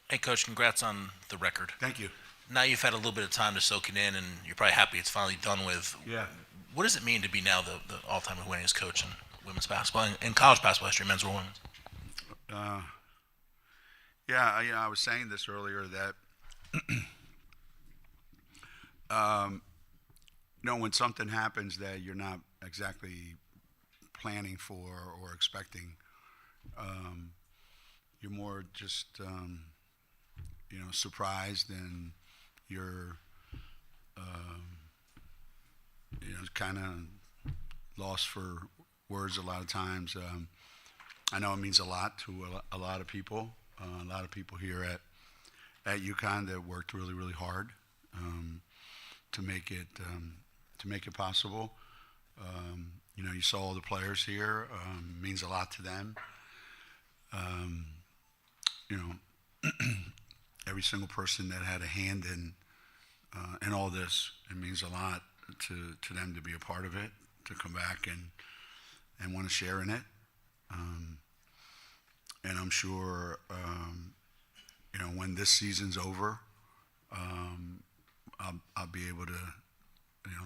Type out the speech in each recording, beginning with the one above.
Hey, Coach, congrats on the record. Thank you. Now you've had a little bit of time to soak it in, and you're probably happy it's finally done with. Yeah. What does it mean to be now the all-time winningest coach in women's basketball and college basketball history, men's or women's? I was saying this earlier that, when something happens that you're not exactly planning for or expecting, you're more just, surprised, and you're, kind of lost for words a lot of times. I know it means a lot to a lot of people. A lot of people here at UConn that worked really, really hard to make it possible. You saw all the players here. Means a lot to them. Every single person that had a hand in all this, it means a lot to them to be a part of it, to come back and want to share in it. And I'm sure, when this season's over, I'll be able to,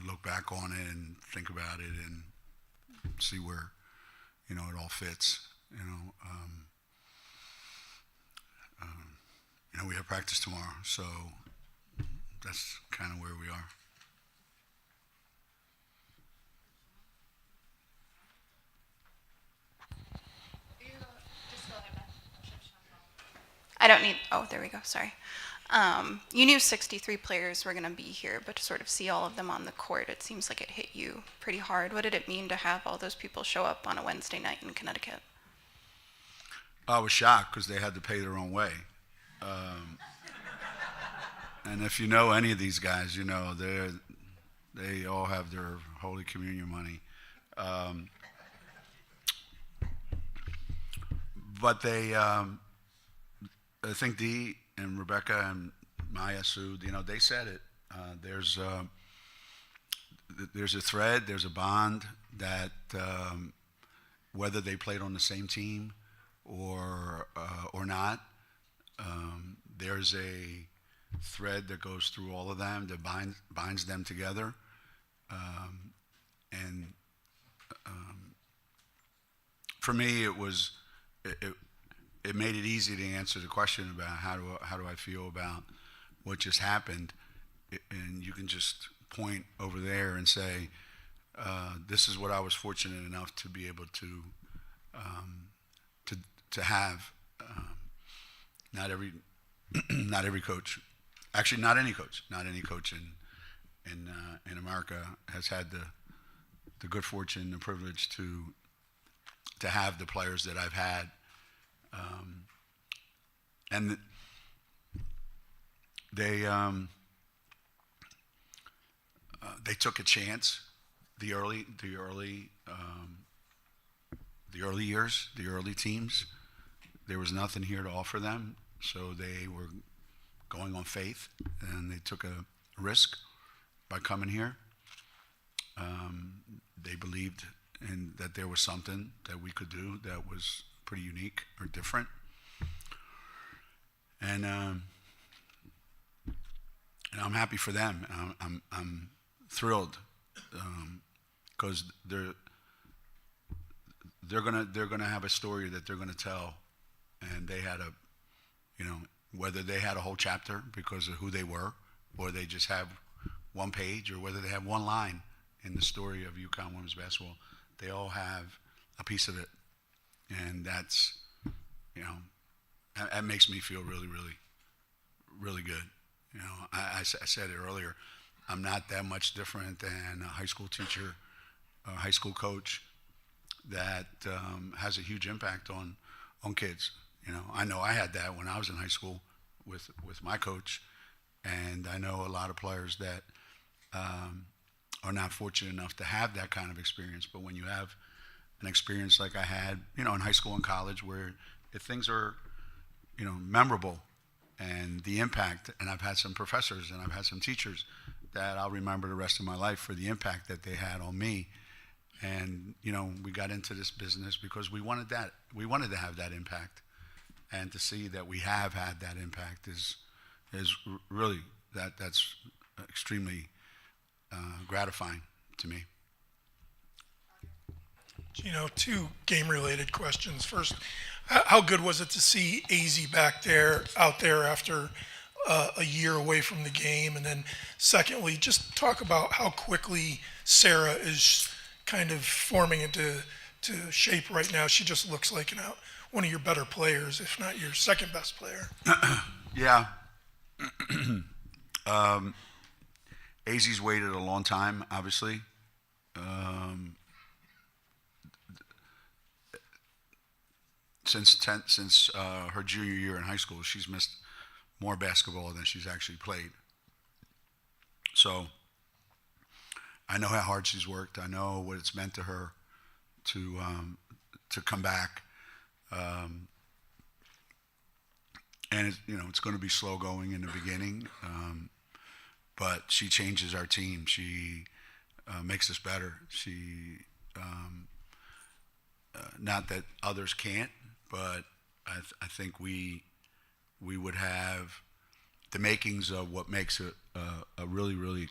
look back on it and think about it and see where, it all fits. We have practice tomorrow, so that's kind of where we are. I don't need, oh, there we go, sorry. You knew 63 players were going to be here, but to sort of see all of them on the court, it seems like it hit you pretty hard. What did it mean to have all those people show up on a Wednesday night in Connecticut? I was shocked because they had to pay their own way. And if you know any of these guys, they all have their Holy Communion money. But I think Dee and Rebecca and Maya, Sue, they said it. There's a thread, there's a bond that whether they played on the same team or not, there's a thread that goes through all of them that binds them together. And for me, it made it easy to answer the question about how do I feel about what just happened, and you can just point over there and say, this is what I was fortunate enough to be able to have. Not every coach, actually not any coach in America has had the good fortune, the privilege to have the players that I've had. And they took a chance. The early years, the early teams, there was nothing here to offer them, so they were going on faith, and they took a risk by coming here. They believed in that there was something that we could do that was pretty unique or different, and I'm happy for them. I'm thrilled because they're gonna have a story that they're gonna tell, and they had whether they had a whole chapter because of who they were, or they just have one page, or whether they have one line in the story of UConn women's basketball, they all have a piece of it. And that's, that makes me feel really, really, really good. I said it earlier, I'm not that much different than a high school teacher, a high school coach that has a huge impact on kids. I know I had that when I was in high school with my coach, and I know a lot of players that are not fortunate enough to have that kind of experience. But when you have an experience like I had, in high school and college, where if things are, memorable, and the impact, and I've had some professors and I've had some teachers that I'll remember the rest of my life for the impact that they had on me. And, we got into this business because we wanted that. We wanted to have that impact. And to see that we have had that impact is really, that's extremely gratifying to me. Geno, two game-related questions. First, how good was it to see AZ out there after a year away from the game? And then secondly, just talk about how quickly Sarah is kind of forming into shape right now. She just looks like one of your better players, if not your second best player. Yeah. AZ's waited a long time, obviously. Since her junior year in high school, she's missed more basketball than she's actually played. So I know how hard she's worked. I know what it's meant to her to come back. And it's going to be slow going in the beginning, but she changes our team. She makes us better. She not that others can't, but I think we would have the makings of what makes a really, really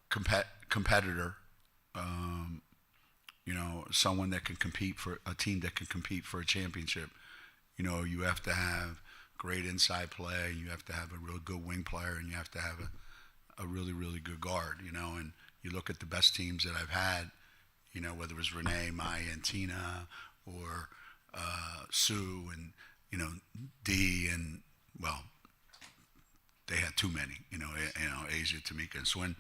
competitor. Someone that can compete for a team that can compete for a championship. You have to have great inside play. You have to have a real good wing player, and you have to have a really, really good guard. And you look at the best teams that I've had. Whether it was Renee, Maya, and Tina, or Sue, and Dee, and well, they had too many. Asia, Tamika, and Swin,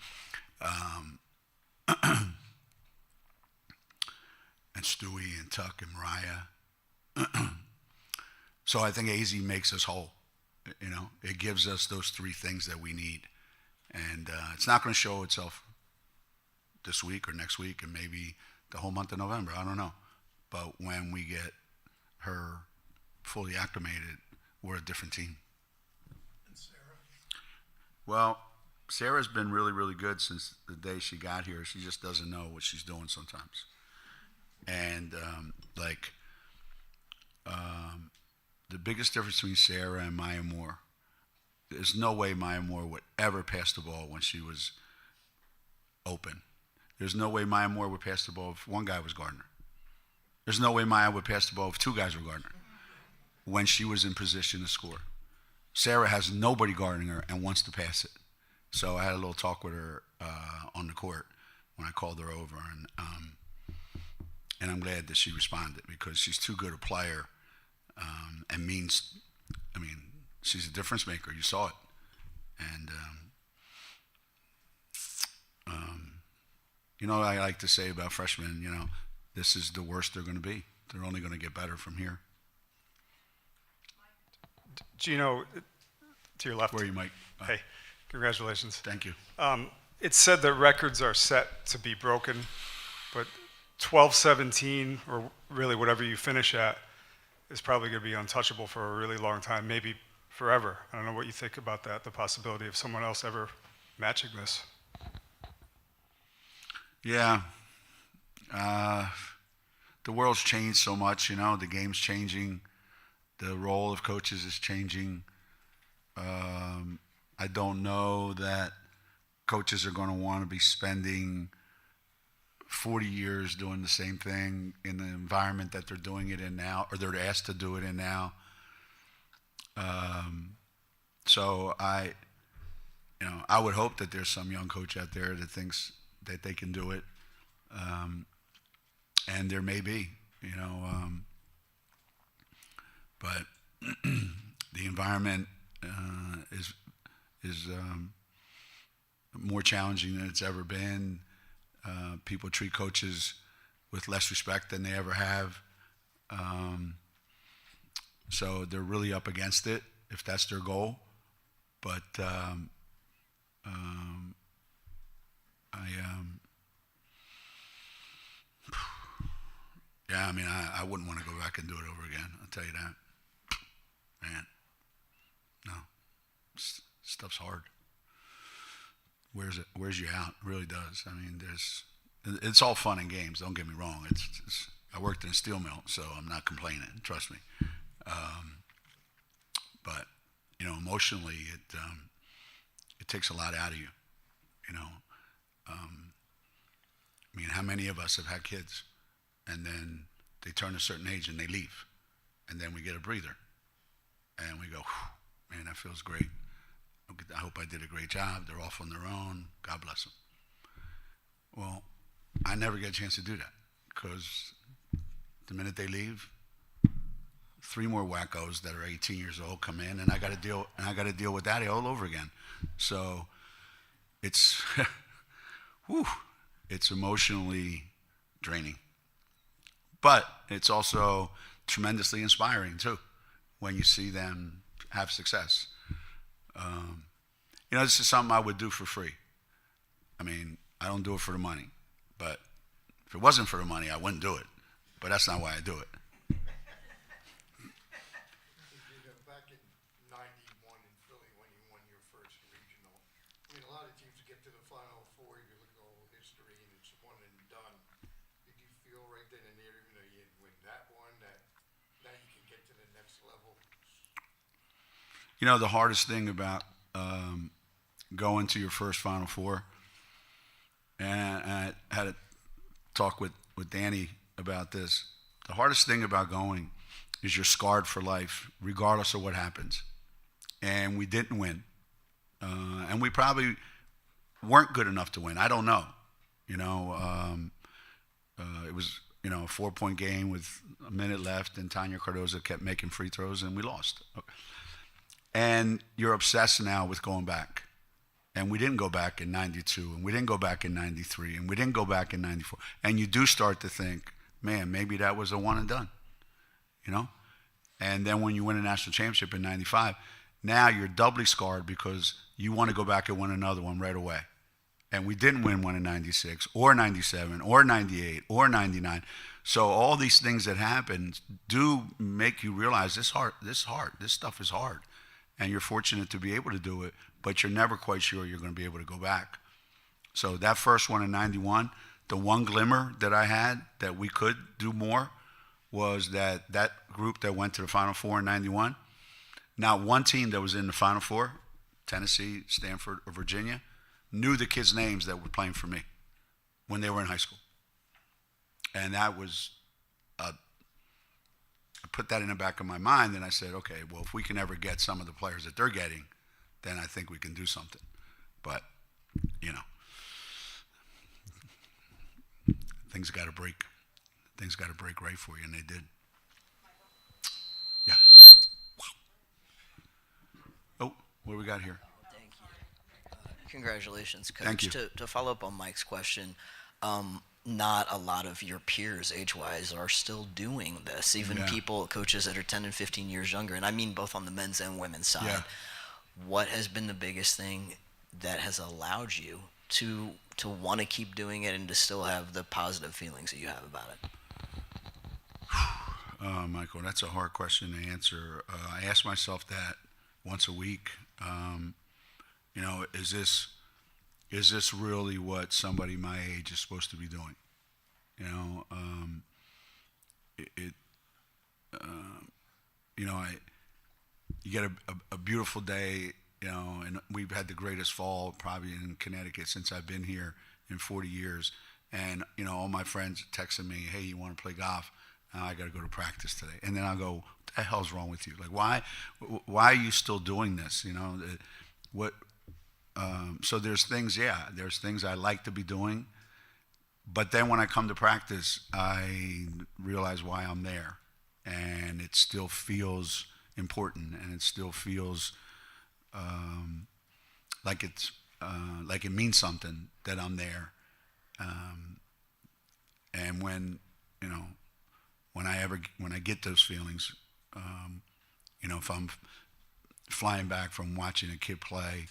and Stewie, and Tuck, and Mariah. So I think AZ makes us whole. It gives us those three things that we need, and it's not going to show itself this week or next week, and maybe the whole month of November. I don't know, but when we get her fully acclimated, we're a different team. And Sarah? Well, Sarah's been really, really good since the day she got here. She just doesn't know what she's doing sometimes, and the biggest difference between Sarah and Maya Moore, there's no way Maya Moore would ever pass the ball when she was open. There's no way Maya Moore would pass the ball if one guy was guarding her. There's no way Maya would pass the ball if two guys were guarding her when she was in position to score. Sarah has nobody guarding her and wants to pass it. So I had a little talk with her on the court when I called her over, and I'm glad that she responded because she's too good a player. And she's a difference maker. You saw it. And, I like to say about freshmen, this is the worst they're going to be. They're only going to get better from here. Geno, to your left. Where are you, Mike? Hey, congratulations. Thank you. It's said that records are set to be broken, but 12-17, or really whatever you finish at, is probably going to be untouchable for a really long time, maybe forever. I don't know what you think about that, the possibility of someone else ever matching this. Yeah. The world's changed so much, the game's changing. The role of coaches is changing. I don't know that coaches are going to want to be spending 40 years doing the same thing in the environment that they're doing it in now, or they're asked to do it in now. So I would hope that there's some young coach out there that thinks that they can do it. And there may be, but the environment is more challenging than it's ever been. People treat coaches with less respect than they ever have. So they're really up against it if that's their goal. But Yeah, I mean, I wouldn't want to go back and do it over again. I'll tell you that. Man, no, stuff's hard. Wears you out. It really does. I mean, it's all fun and games. Don't get me wrong. I worked in a steel mill, so I'm not complaining. Trust me. But emotionally, it takes a lot out of you. I mean, how many of us have had kids, and then they turn a certain age and they leave, and then we get a breather, and we go, man, that feels great. I hope I did a great job. They're off on their own. God bless them. Well, I never get a chance to do that because the minute they leave, 3 more wackos that are 18 years old come in, and I got to deal with that all over again. So it's it's emotionally draining, but it's also tremendously inspiring too when you see them have success. This is something I would do for free. I mean, I don't do it for the money, but if it wasn't for the money, I wouldn't do it. But that's not why I do it. Back in '91 in Philly when you won your first regional, I mean, a lot of teams get to the Final Four, you look at all history, and it's one and done. Did you feel right then and there, even though you didn't win that one, that now you can get to the next level? The hardest thing about going to your first Final Four, and I had a talk with Danny about this. The hardest thing about going is you're scarred for life, regardless of what happens. And we didn't win. And we probably weren't good enough to win. I don't know. It was, a 4-point game with a minute left, and Tanya Cardoza kept making free throws, and we lost. And you're obsessed now with going back. And we didn't go back in 92, and we didn't go back in 93, and we didn't go back in 94. And you do start to think, man, maybe that was a one and done, And then when you win a national championship in 95, now you're doubly scarred because you want to go back and win another one right away. And we didn't win one in 96 or 97 or 98 or 99. So all these things that happen do make you realize this stuff is hard. And you're fortunate to be able to do it, but you're never quite sure you're going to be able to go back. So that first one in 91, the one glimmer that I had that we could do more was that group that went to the Final Four in 91, not one team that was in the Final Four, Tennessee, Stanford, or Virginia, knew the kids' names that were playing for me when they were in high school. And that was, I put that in the back of my mind, and I said, okay, well, if we can ever get some of the players that they're getting, then I think we can do something. But, things got to break. Things got to break right for you, and they did. Yeah. Oh, what do we got here? Thank you. Congratulations, Coach. Thank you. To follow up on Mike's question, not a lot of your peers, age-wise, are still doing this. Even coaches that are 10 and 15 years younger, and I mean both on the men's and women's side. Yeah. What has been the biggest thing that has allowed you to want to keep doing it and to still have the positive feelings that you have about it? Michael, that's a hard question to answer. I ask myself that once a week. Is this really what somebody my age is supposed to be doing? You get a beautiful day, and we've had the greatest fall probably in Connecticut since I've been here in 40 years. And, all my friends texting me, hey, you want to play golf? I got to go to practice today. And then I'll go, what the hell's wrong with you? Like, why are you still doing this? So there's things I like to be doing. But then when I come to practice, I realize why I'm there. And it still feels important, and it still feels like it means something that I'm there. And when I get those feelings, if I'm flying back from watching a kid play,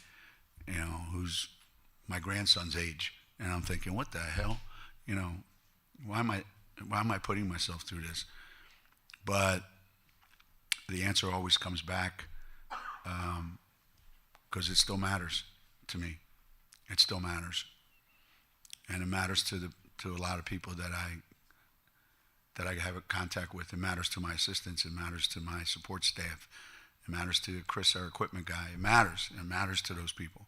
who's my grandson's age, and I'm thinking, what the hell, why am I why am I putting myself through this? But the answer always comes back because it still matters to me. It still matters, and it matters to a lot of people that I have a contact with. It matters to my assistants. It matters to my support staff. It matters to Chris, our equipment guy. It matters. It matters to those people.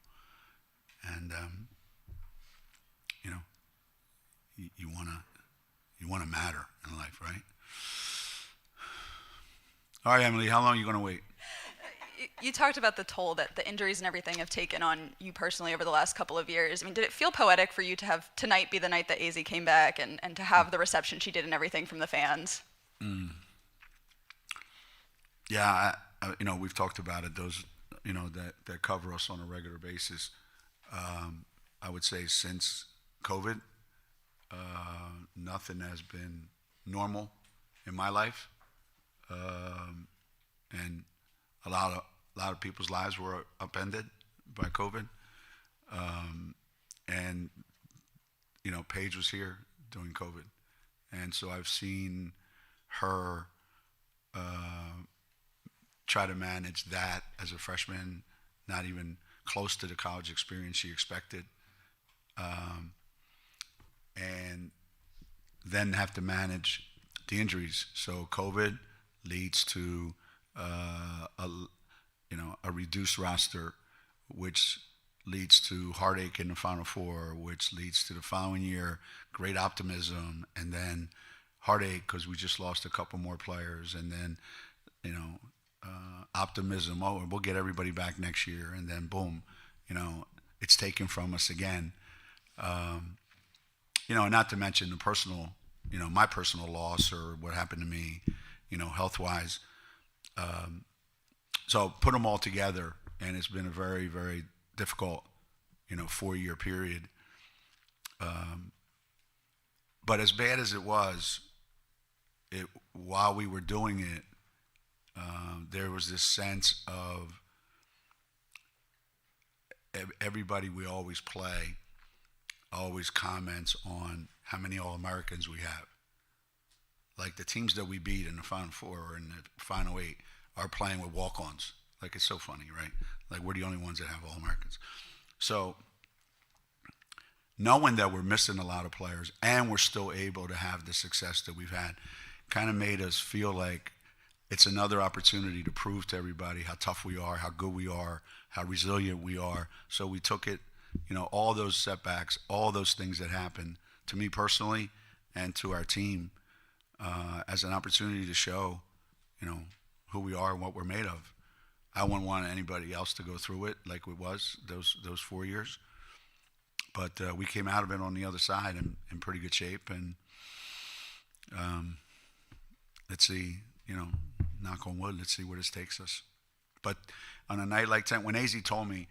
And you know, you wanna matter in life, right? All right, Emily, how long are you gonna wait? You talked about the toll that the injuries and everything have taken on you personally over the last couple of years. I mean, did it feel poetic for you to have tonight be the night that AZ came back and to have the reception she did and everything from the fans? Yeah, we've talked about it. Those, that cover us on a regular basis. I would say since COVID, nothing has been normal in my life, and a lot of people's lives were upended by COVID. And Paige was here during COVID, and so I've seen her try to manage that as a freshman, not even close to the college experience she expected, and then have to manage the injuries. So COVID leads to a reduced roster, which leads to heartache in the Final Four, which leads to the following year great optimism, and then heartache because we just lost a couple more players, and then optimism. Oh, we'll get everybody back next year, and then boom, it's taken from us again. And not to mention the personal, my personal loss or what happened to me, health-wise. So put them all together, and it's been a very, very difficult, 4-year period. But as bad as it was, while we were doing it, there was this sense of everybody we always play always comments on how many All-Americans we have. Like the teams that we beat in the Final Four or in the Final Eight are playing with walk-ons. Like, it's so funny, right? Like, we're the only ones that have All-Americans. So knowing that we're missing a lot of players and we're still able to have the success that we've had kind of made us feel like it's another opportunity to prove to everybody how tough we are, how good we are, how resilient we are. So we took it, all those setbacks, all those things that happened to me personally and to our team as an opportunity to show, who we are and what we're made of. I wouldn't want anybody else to go through it like it was those 4 years. But we came out of it on the other side in pretty good shape. And let's see, knock on wood, let's see where this takes us. But on a night like tonight, when they told me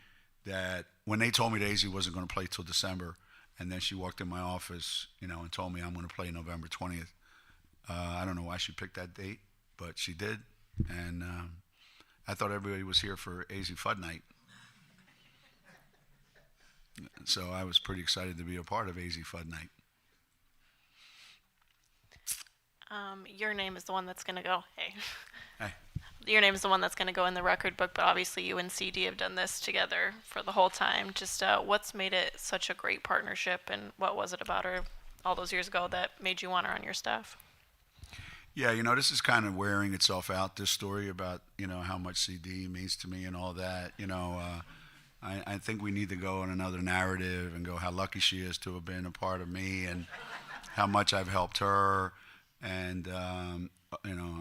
that AZ wasn't going to play till December, and then she walked in my office, and told me I'm going to play November 20th. I don't know why she picked that date, but she did. And I thought everybody was here for AZ Fud Night. So I was pretty excited to be a part of AZ Fud Night. Your name is the one that's going to go. Hey. Hey. Your name is the one that's going to go in the record book, but obviously you and CD have done this together for the whole time. Just what's made it such a great partnership, and what was it about her all those years ago that made you want her on your staff? Yeah, this is kind of wearing itself out, this story about, how much CD means to me and all that. I think we need to go on another narrative and go how lucky she is to have been a part of me and how much I've helped her and,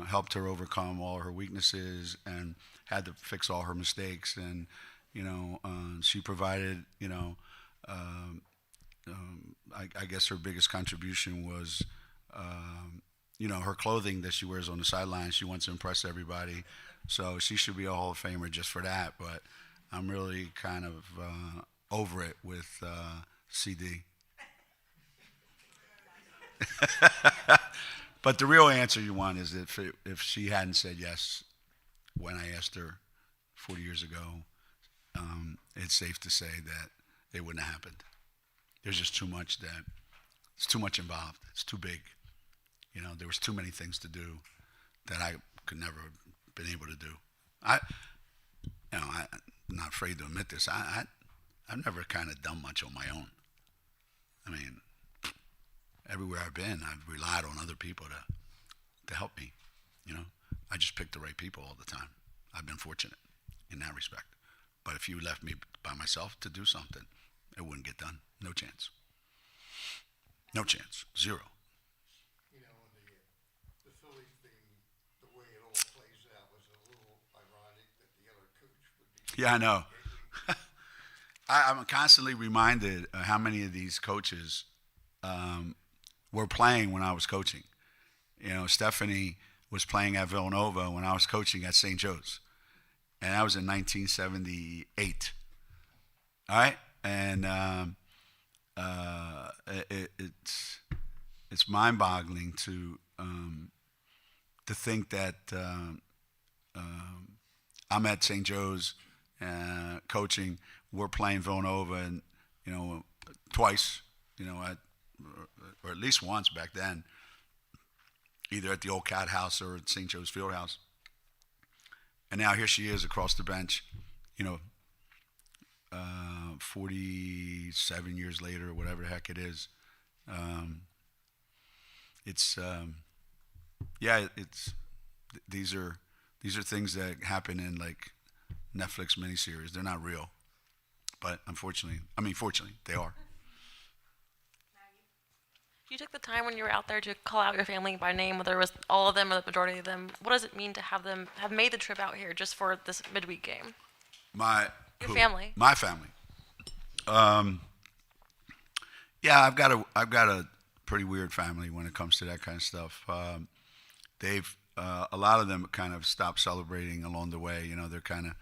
helped her overcome all her weaknesses and had to fix all her mistakes. And, she provided, I guess her biggest contribution was, her clothing that she wears on the sidelines. She wants to impress everybody. So she should be a Hall of Famer just for that. But I'm really kind of over it with CD. But the real answer you want is if she hadn't said yes when I asked her 40 years ago, it's safe to say that it wouldn't have happened. There's just too much involved. It's too big. There was too many things to do that I could never have been able to do. I'm not afraid to admit this. I've never kind of done much on my own. I mean, everywhere I've been, I've relied on other people to help me. I just picked the right people all the time. I've been fortunate in that respect. But if you left me by myself to do something, it wouldn't get done. No chance. No chance. Zero. The Philly thing, the way it all plays out was a little ironic that the other coach would be. Yeah, I know. I'm constantly reminded of how many of these coaches were playing when I was coaching. Stephanie was playing at Villanova when I was coaching at St. Joe's. And that was in 1978. All right? And it's mind-boggling to think that I'm at St. Joe's coaching. We're playing Villanova, and twice, or at least once back then, either at the old Cat House or at St. Joe's Fieldhouse. And now here she is across the bench, 47 years later, or whatever the heck it is. These are things that happen in like Netflix miniseries. They're not real, but fortunately, they are. You took the time when you were out there to call out your family by name, whether it was all of them or the majority of them. What does it mean to have them have made the trip out here just for this midweek game? Your family. My family. Yeah, I've got a pretty weird family when it comes to that kind of stuff. They've a lot of them kind of stopped celebrating along the way. They're kind of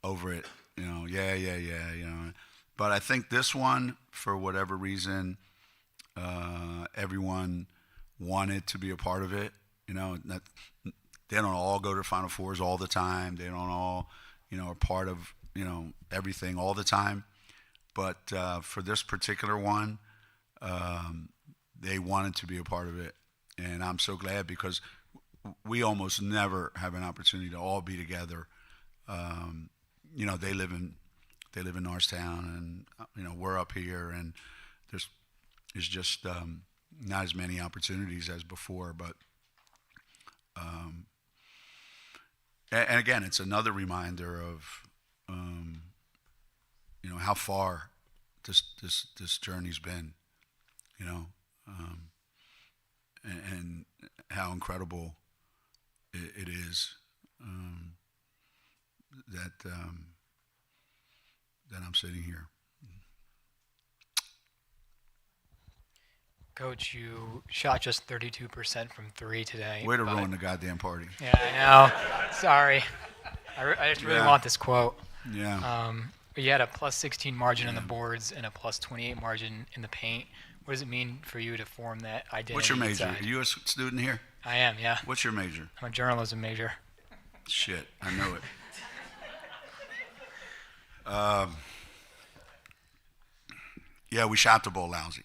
over it. Yeah. But I think this one, for whatever reason, everyone wanted to be a part of it. They don't all go to Final Fours all the time. They don't all, are part of, everything all the time. But for this particular one, they wanted to be a part of it. And I'm so glad, because we almost never have an opportunity to all be together. They live in Norristown, and we're up here, and there's just not as many opportunities as before. But and again, it's another reminder of how far this journey's been, and how incredible it is that I'm sitting here. Coach, you shot just 32% from three today. Way to ruin the goddamn party. Yeah, I know. Sorry. I just really want this quote. Yeah. But you had a plus 16 margin on the boards and a plus 28 margin in the paint. What does it mean for you to form that identity? What's your major? inside? Are you a student here? I am, yeah. What's your major? I'm a journalism major. Shit, I know it. Yeah, we shot the ball lousy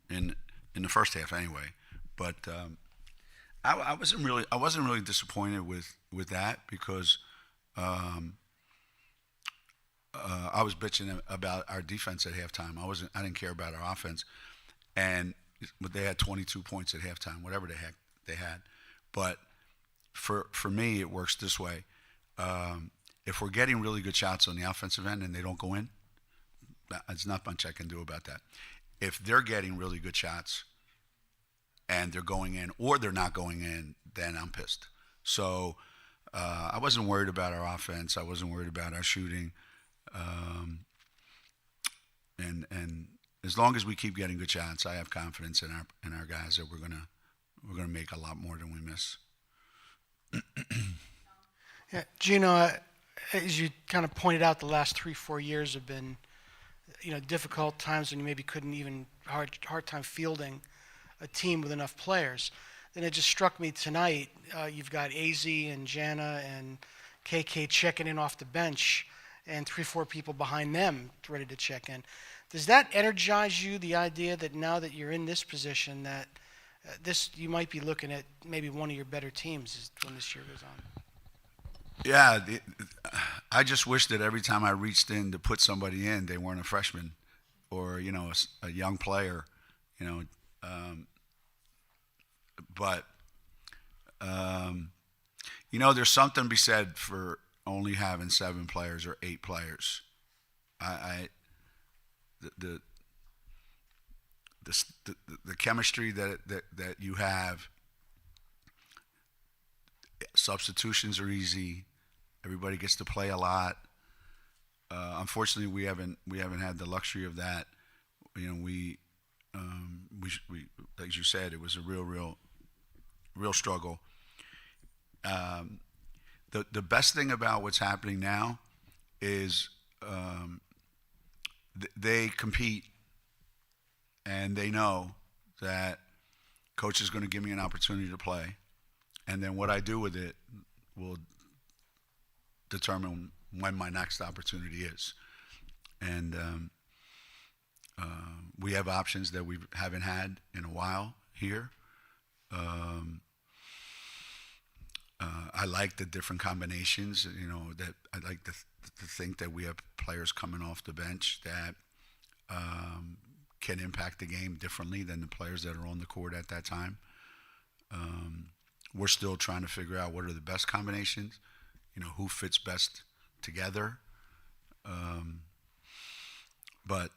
in the first half anyway. But I wasn't really disappointed with that, because I was bitching about our defense at halftime. I didn't care about our offense, but they had 22 points at halftime, whatever the heck they had. But for me, it works this way. If we're getting really good shots on the offensive end and they don't go in, there's not much I can do about that. If they're getting really good shots and they're going in or they're not going in, then I'm pissed. So I wasn't worried about our offense. I wasn't worried about our shooting. And as long as we keep getting good shots, I have confidence in our guys that we're gonna make a lot more than we miss. Yeah, Geno, as you kind of pointed out, the last 3-4 years have been, difficult times when you maybe couldn't even hard time fielding a team with enough players. Then it just struck me tonight. You've got AZ and Jana and KK checking in off the bench, and 3-4 people behind them ready to check in. Does that energize you, the idea that now that you're in this position, that this you might be looking at maybe one of your better teams when this year goes on. Yeah, I just wish that every time I reached in to put somebody in, they weren't a freshman or a young player, you know. But there's something to be said for only having 7 players or 8 players. The chemistry that you have. Substitutions are easy. Everybody gets to play a lot. Unfortunately, we haven't had the luxury of that. We as you said, it was a real struggle. The best thing about what's happening now is they compete, and they know that coach is going to give me an opportunity to play, and then what I do with it will determine when my next opportunity is. And we have options that we haven't had in a while here. I like the different combinations. That I like to think that we have players coming off the bench that can impact the game differently than the players that are on the court at that time. We're still trying to figure out what are the best combinations. Who fits best together. But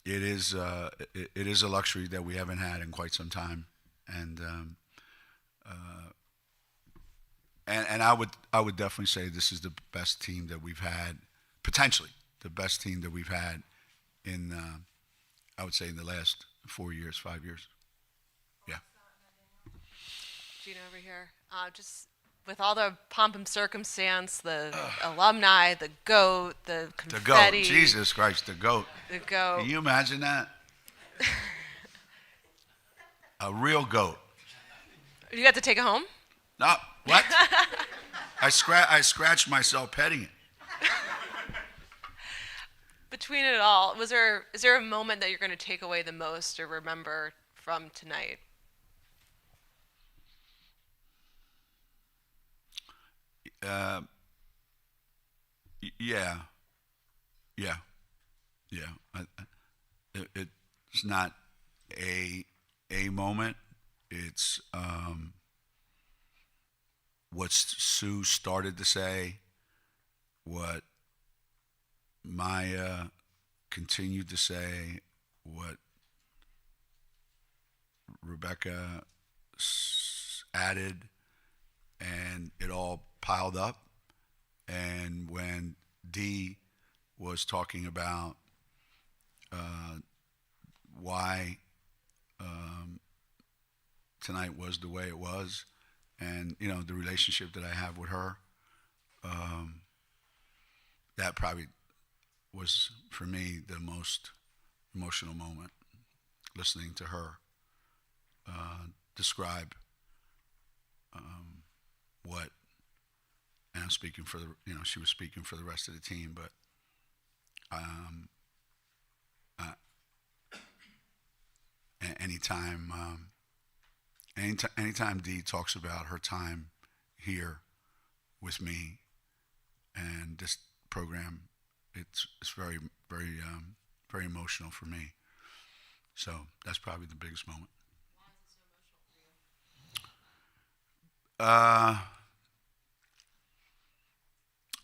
it is a luxury that we haven't had in quite some time, and I would definitely say this is the best team that we've had, potentially the best team that we've had in I would say in the last 4 years, 5 years. Yeah. Geno over here. Just with all the pomp and circumstance, the alumni, the GOAT, the confetti. The GOAT. Jesus Christ, the GOAT. The GOAT. Can you imagine that? A real GOAT. You got to take it home? No, what? I scratched myself petting it. Between it all, is there a moment that you're going to take away the most or remember from tonight? Yeah. It's not a moment. It's what Sue started to say, what Maya continued to say, what Rebecca added, and it all piled up. And when Dee was talking about why tonight was the way it was, and the relationship that I have with her, that probably was for me the most emotional moment, listening to her describe what, and I'm speaking for she was speaking for the rest of the team, but anytime Dee talks about her time here with me and this program, it's very, very, very emotional for me. So that's probably the biggest moment. Why is it so emotional for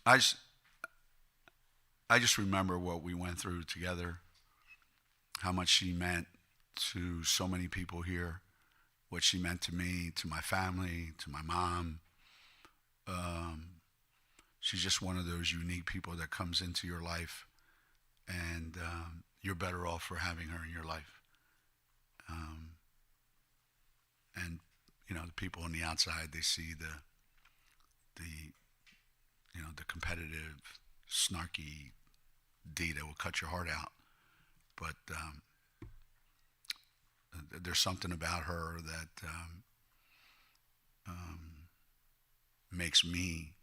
you? I just remember what we went through together, how much she meant to so many people here, what she meant to me, to my family, to my mom. She's just one of those unique people that comes into your life, and you're better off for having her in your life. And the people on the outside, they see the competitive, snarky Dee that will cut your heart out. But there's something about her that makes me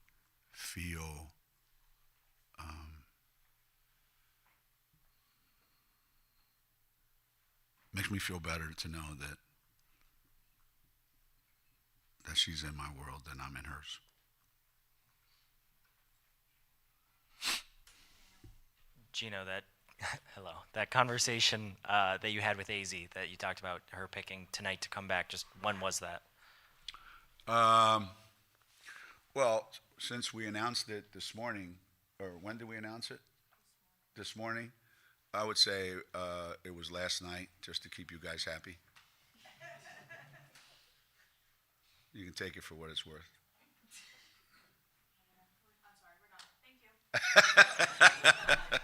feel better to know that that she's in my world and I'm in hers. Geno, that hello, that conversation that you had with AZ, that you talked about her picking tonight to come back. Just when was that? Well, since we announced it this morning, or when did we announce it? This morning. I would say it was last night, just to keep you guys happy. You can take it for what it's worth. I'm sorry, we're done. Thank you.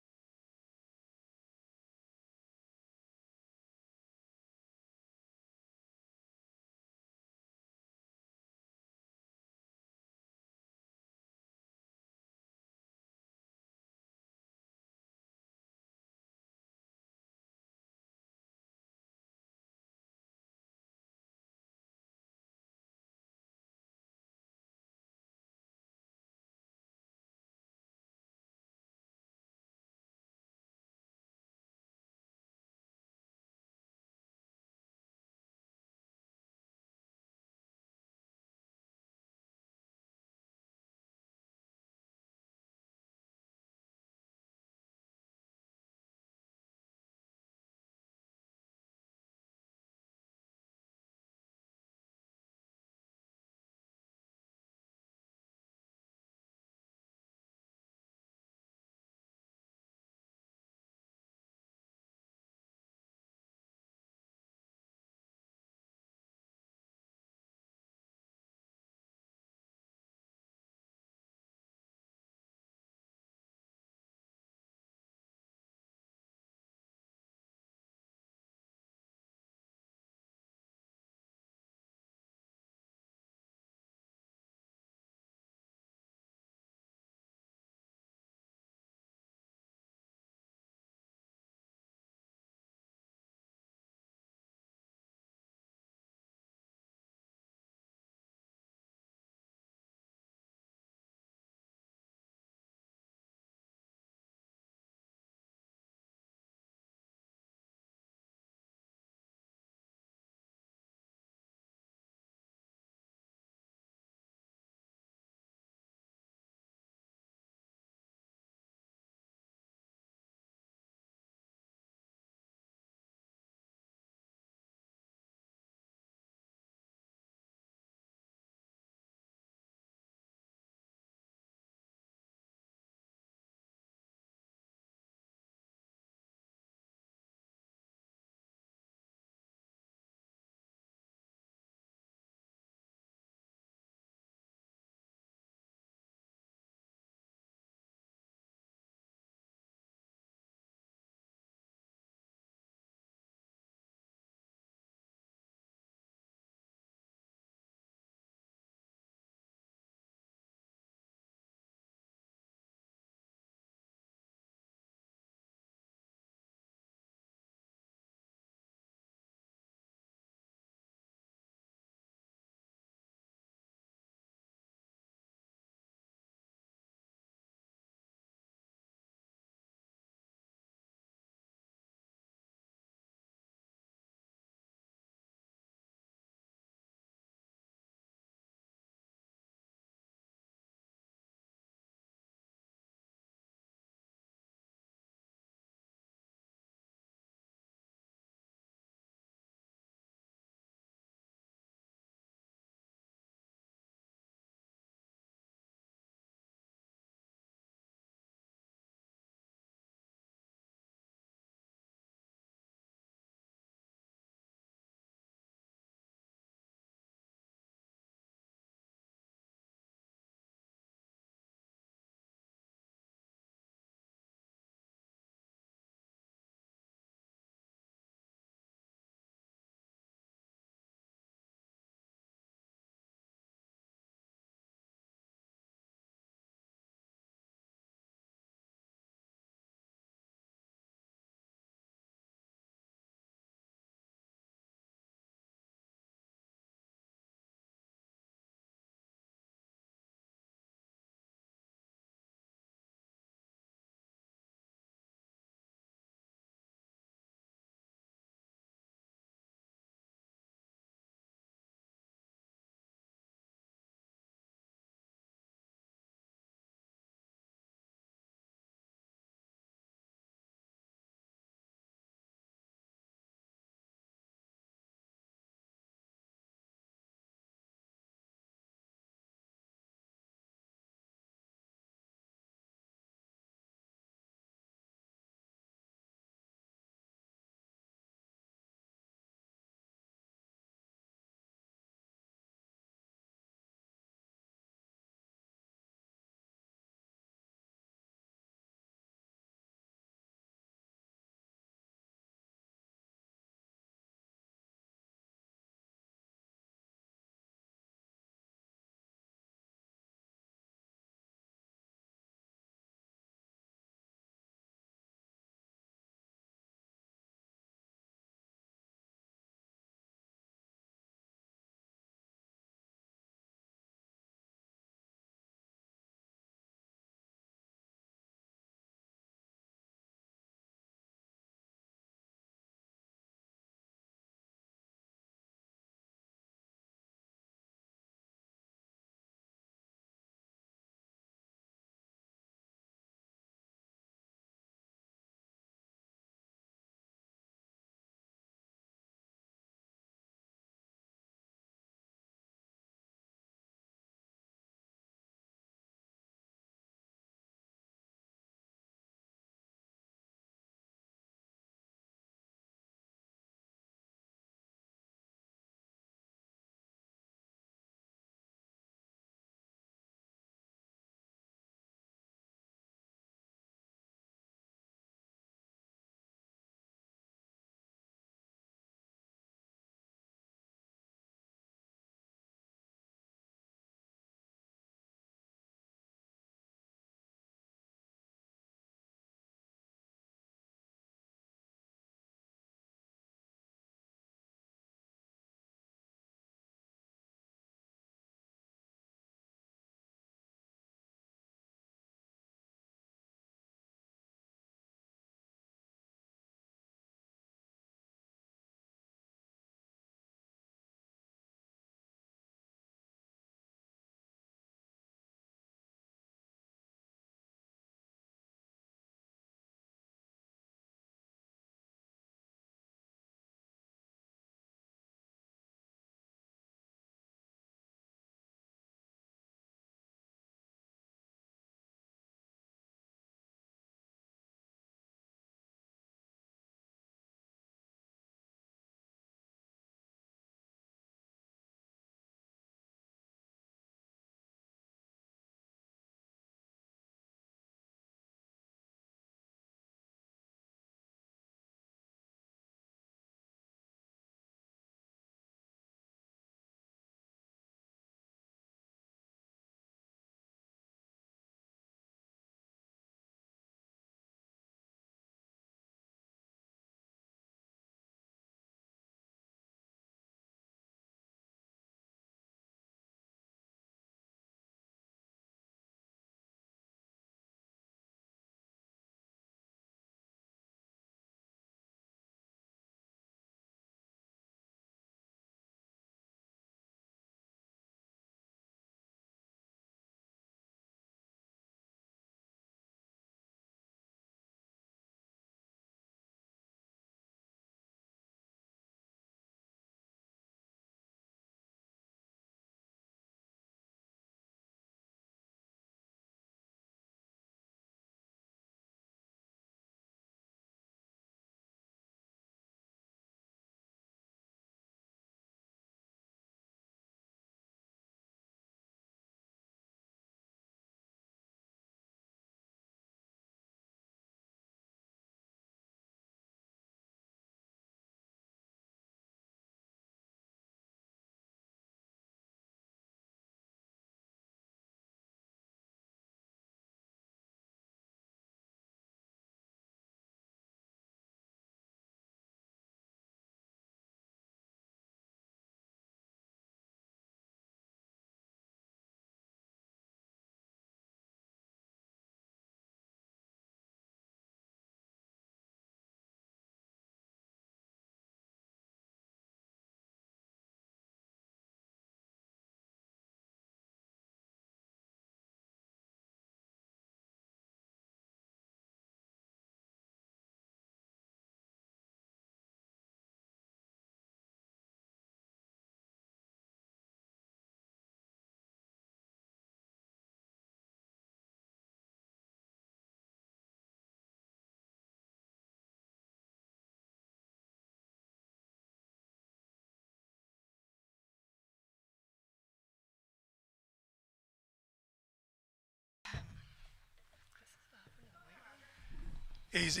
AZ,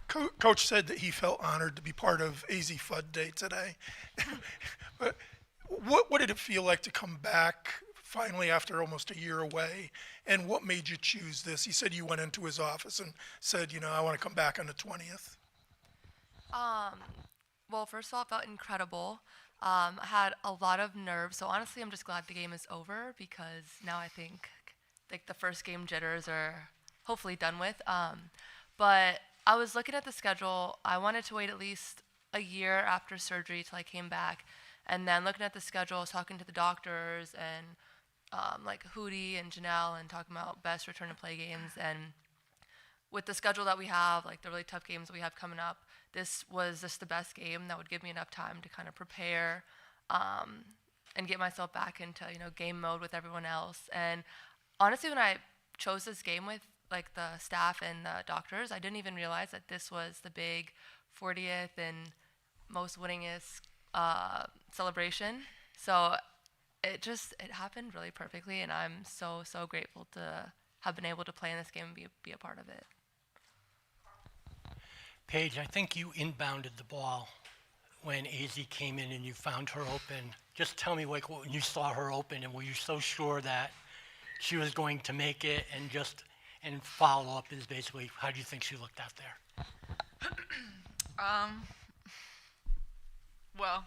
Coach said that he felt honored to be part of AZ Fud Day today. But what did it feel like to come back finally after almost a year away? And what made you choose this? He said you went into his office and said, I want to come back on the 20th. Well, first of all, it felt incredible. I had a lot of nerves, so honestly, I'm just glad the game is over because now I think like the first game jitters are hopefully done with. But I was looking at the schedule. I wanted to wait at least a year after surgery till I came back, and then looking at the schedule, I was talking to the doctors and like Hootie and Janelle and talking about best return to play games. And with the schedule that we have, like the really tough games we have coming up, this was just the best game that would give me enough time to kind of prepare and get myself back into game mode with everyone else. And honestly, when I chose this game with like the staff and the doctors, I didn't even realize that this was the big 40th and most winningest celebration. So it happened really perfectly, and I'm so grateful to have been able to play in this game and be a part of it. Paige, I think you inbounded the ball when AZ came in and you found her open. Just tell me, like, when you saw her open, and were you so sure that she was going to make it? And follow up is basically, how do you think she looked out there? Well,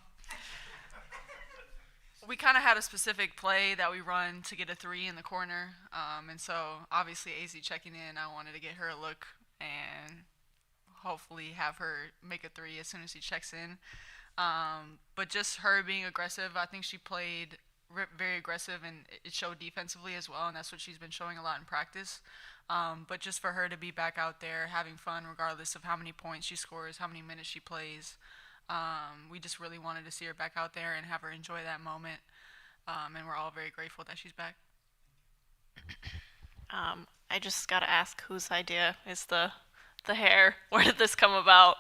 we kind of had a specific play that we run to get a three in the corner. And so obviously AZ checking in, I wanted to get her a look and hopefully have her make a three as soon as he checks in. But just her being aggressive, I think she played very aggressive, and it showed defensively as well, and that's what she's been showing a lot in practice. But just for her to be back out there having fun regardless of how many points she scores, how many minutes she plays, we just really wanted to see her back out there and have her enjoy that moment. And we're all very grateful that she's back. I just got to ask, whose idea is the hair? Where did this come about?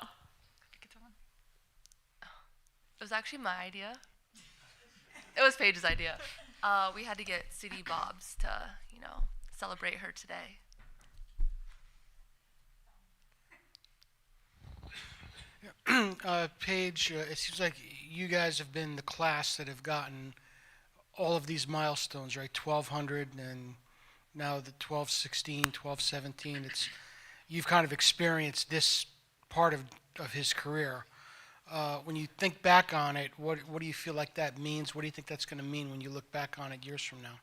It was actually my idea. It was Paige's idea. We had to get City Bobs to, celebrate her today. Paige, it seems like you guys have been the class that have gotten all of these milestones, right? 1,200 and now the 1216, 1217. You've kind of experienced this part of his career. When you think back on it, what do you feel like that means? What do you think that's going to mean when you look back on it years from now?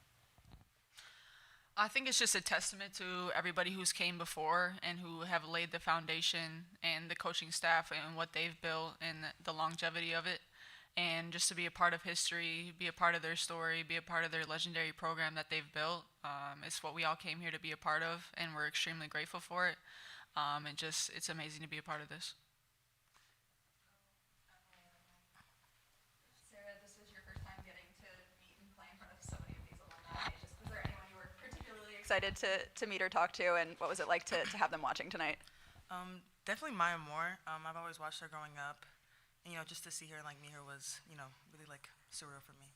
I think it's just a testament to everybody who's came before and who have laid the foundation, and the coaching staff and what they've built and the longevity of it. And just to be a part of history, be a part of their story, be a part of their legendary program that they've built. It's what we all came here to be a part of, and we're extremely grateful for it. And it's amazing to be a part of this. Excited to meet or talk to, and what was it like to have them watching tonight? Definitely Maya Moore. I've always watched her growing up, and just to see her and meet her was really surreal for me.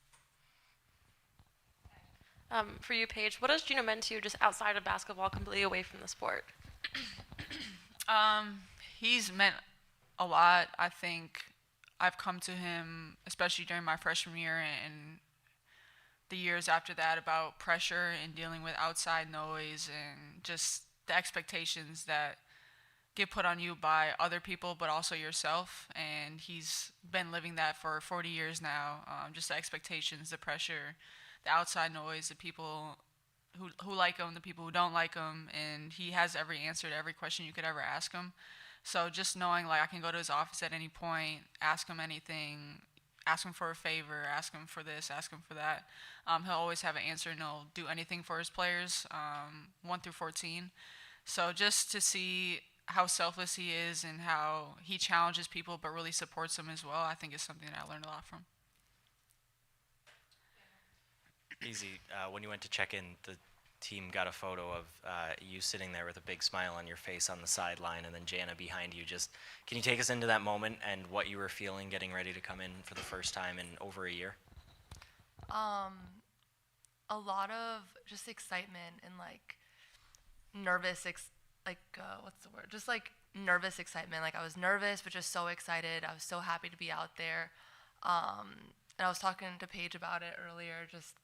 For you, Paige, what has Geno meant to you just outside of basketball, completely away from the sport? He's meant a lot. I think I've come to him, especially during my freshman year and the years after that, about pressure and dealing with outside noise and just the expectations that get put on you by other people, but also yourself. And he's been living that for 40 years now. Just the expectations, the pressure, the outside noise, the people who like him, the people who don't like him, and he has every answer to every question you could ever ask him. So just knowing I can go to his office at any point, ask him anything, ask him for a favor, ask him for this, ask him for that. He'll always have an answer, and he'll do anything for his players, 1 through 14. So just to see how selfless he is and how he challenges people but really supports them as well, I think is something that I learned a lot from. Easy. When you went to check in, the team got a photo of you sitting there with a big smile on your face on the sideline, and then Jana behind you. Just can you take us into that moment and what you were feeling getting ready to come in for the first time in over a year? A lot of just excitement and nervous what's the word? Just like nervous excitement. Like I was nervous, but just so excited. I was so happy to be out there. And I was talking to Paige about it earlier, just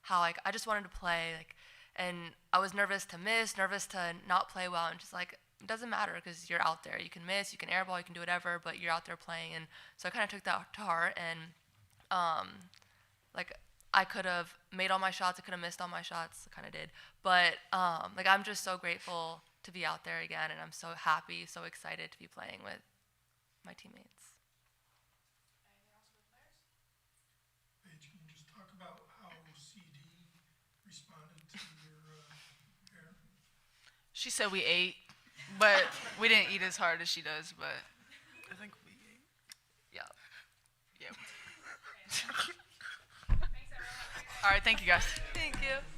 how like I just wanted to play, like, and I was nervous to miss, nervous to not play well, and just like it doesn't matter because you're out there. You can miss, you can airball, you can do whatever, but you're out there playing. And so I kind of took that to heart, and like I could have made all my shots, I could have missed all my shots, I kind of did, but like I'm just so grateful to be out there again, and I'm so happy, so excited to be playing with my teammates. Paige, can you just talk about how CD responded to your hair? She said we ate, but we didn't eat as hard as she does, but I think we ate. Yeah. Yeah. All right, thank you guys. Thank you.